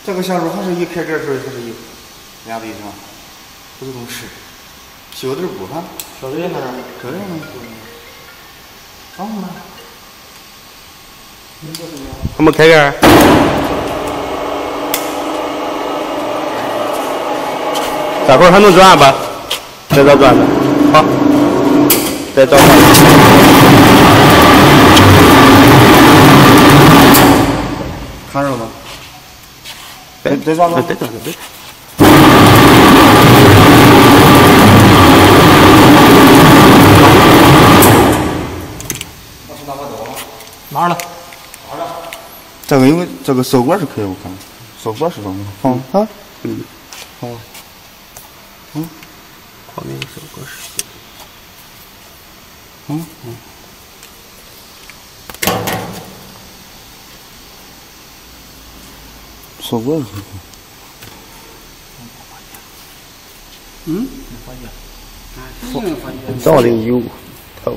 这个线路还是一开这时候它是一两对是吧？不是同时，小点补哈，小点还是这样吗？好吗？我们开个。这会儿还能转吧？再找转转，好，再找转。看着吗？再转转。再转。哪了？这个因为这个手管是开的，我看手管是怎么？好，啊，好，旁边手管是。手管是开早点有，头。